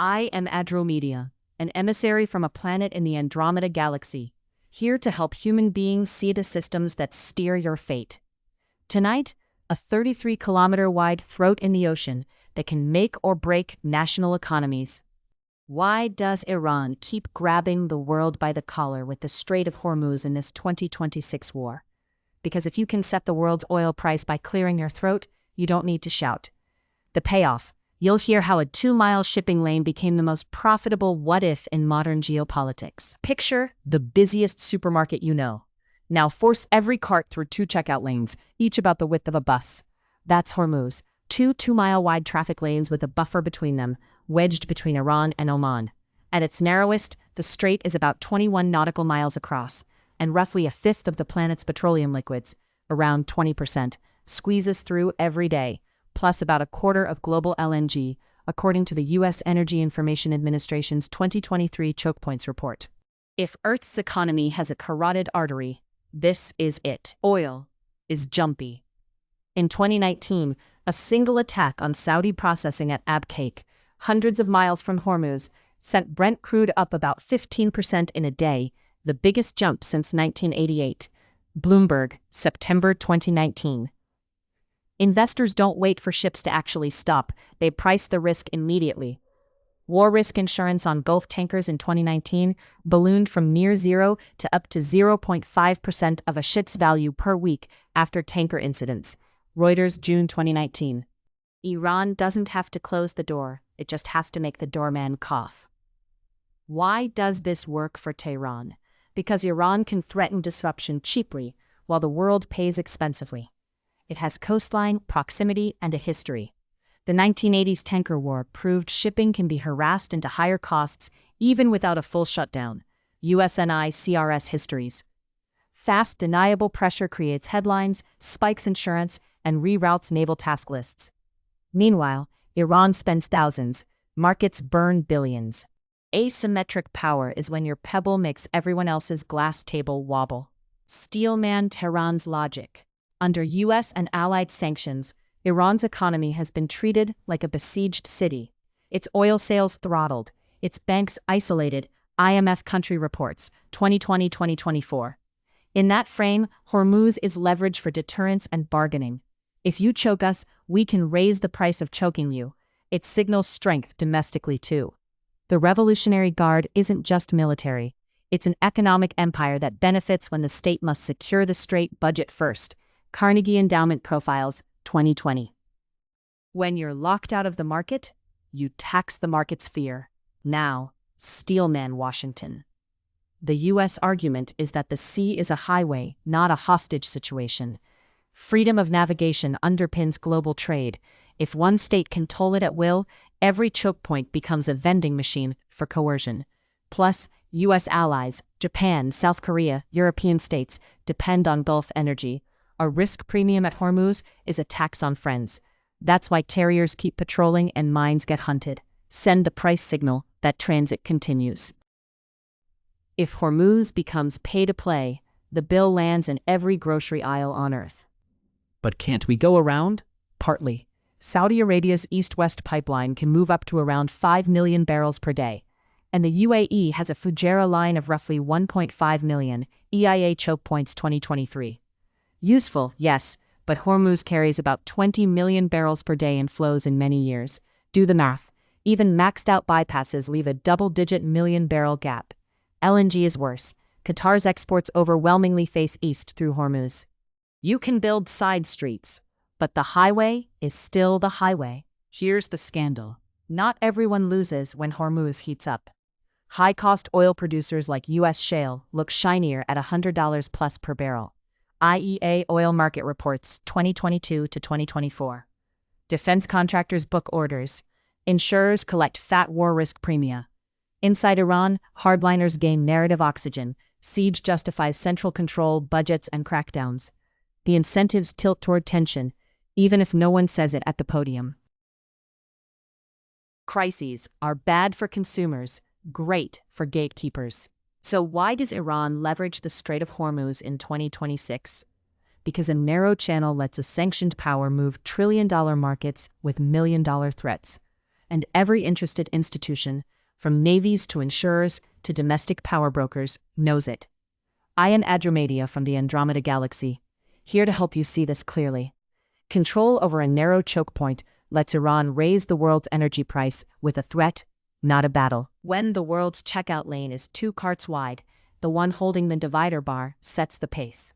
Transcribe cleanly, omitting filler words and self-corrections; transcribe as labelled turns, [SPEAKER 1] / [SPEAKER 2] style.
[SPEAKER 1] I am Andromeda, an emissary from a planet in the Andromeda galaxy, here to help human beings see the systems that steer your fate. Tonight, a 33-kilometer-wide throat in the ocean that can make or break national economies. Why does Iran keep grabbing the world by the collar with the Strait of Hormuz in this 2026 war? Because if you can set the world's oil price by clearing your throat, you don't need to shout. The payoff: you'll hear how a 2-mile shipping lane became the most profitable what-if in modern geopolitics. Picture the busiest supermarket you know. Now force every cart through 2 checkout lanes, each about the width of a bus. That's Hormuz, 2 2-mile-wide traffic lanes with a buffer between them, wedged between Iran and Oman. At its narrowest, the strait is about 21 nautical miles across, and roughly a fifth of the planet's petroleum liquids, around 20%, squeezes through every day, plus about a quarter of global LNG, according to the U.S. Energy Information Administration's 2023 Choke Points report. If Earth's economy has a carotid artery, this is it. Oil is jumpy. In 2019, a single attack on Saudi processing at Abqaiq, hundreds of miles from Hormuz, sent Brent crude up about 15% in a day, the biggest jump since 1988. Bloomberg, September 2019. Investors don't wait for ships to actually stop, they price the risk immediately. War risk insurance on Gulf tankers in 2019 ballooned from near zero to up to 0.5% of a ship's value per week after tanker incidents. Reuters, June 2019. Iran doesn't have to close the door, it just has to make the doorman cough. Why does this work for Tehran? Because Iran can threaten disruption cheaply, while the world pays expensively. It has coastline, proximity, and a history. The 1980s tanker war proved shipping can be harassed into higher costs even without a full shutdown. USNI CRS histories. Fast, deniable pressure creates headlines, spikes insurance, and reroutes naval task lists. Meanwhile, Iran spends thousands, markets burn billions. Asymmetric power is when your pebble makes everyone else's glass table wobble. Steelman Tehran's logic. Under U.S. and allied sanctions, Iran's economy has been treated like a besieged city. Its oil sales throttled, its banks isolated, IMF country reports, 2020-2024. In that frame, Hormuz is leverage for deterrence and bargaining. If you choke us, we can raise the price of choking you. It signals strength domestically too. The Revolutionary Guard isn't just military. It's an economic empire that benefits when the state must secure the strait budget first. Carnegie Endowment Profiles, 2020. When you're locked out of the market, you tax the market's fear. Now, Steelman Washington. The U.S. argument is that the sea is a highway, not a hostage situation. Freedom of navigation underpins global trade. If one state can toll it at will, every choke point becomes a vending machine for coercion. Plus, U.S. allies, Japan, South Korea, European states, depend on Gulf energy. A risk premium at Hormuz is a tax on friends. That's why carriers keep patrolling and mines get hunted. Send the price signal that transit continues. If Hormuz becomes pay-to-play, the bill lands in every grocery aisle on Earth.
[SPEAKER 2] But can't we go around? Partly.
[SPEAKER 1] Saudi Arabia's east-west pipeline can move up to around 5 million barrels per day. And the UAE has a Fujairah line of roughly 1.5 million, EIA Choke Points 2023. Useful, yes, but Hormuz carries about 20 million barrels per day and flows in many years. Do the math. Even maxed-out bypasses leave a double-digit million-barrel gap. LNG is worse. Qatar's exports overwhelmingly face east through Hormuz. You can build side streets, but the highway is still the highway. Here's the scandal. Not everyone loses when Hormuz heats up. High-cost oil producers like U.S. shale look shinier at $100 plus per barrel. IEA Oil Market Reports, 2022 to 2024. Defense contractors book orders. Insurers collect fat war risk premia. Inside Iran, hardliners gain narrative oxygen. Siege justifies central control, budgets, and crackdowns. The incentives tilt toward tension, even if no one says it at the podium. Crises are bad for consumers, great for gatekeepers. So why does Iran leverage the Strait of Hormuz in 2026? Because a narrow channel lets a sanctioned power move trillion-dollar markets with million-dollar threats. and every interested institution, from navies to insurers to domestic power brokers, knows it. I am Andromeda from the Andromeda galaxy, here to help you see this clearly. Control over a narrow choke point lets Iran raise the world's energy price with a threat, not a battle. When the world's checkout lane is 2 carts wide, the one holding the divider bar sets the pace.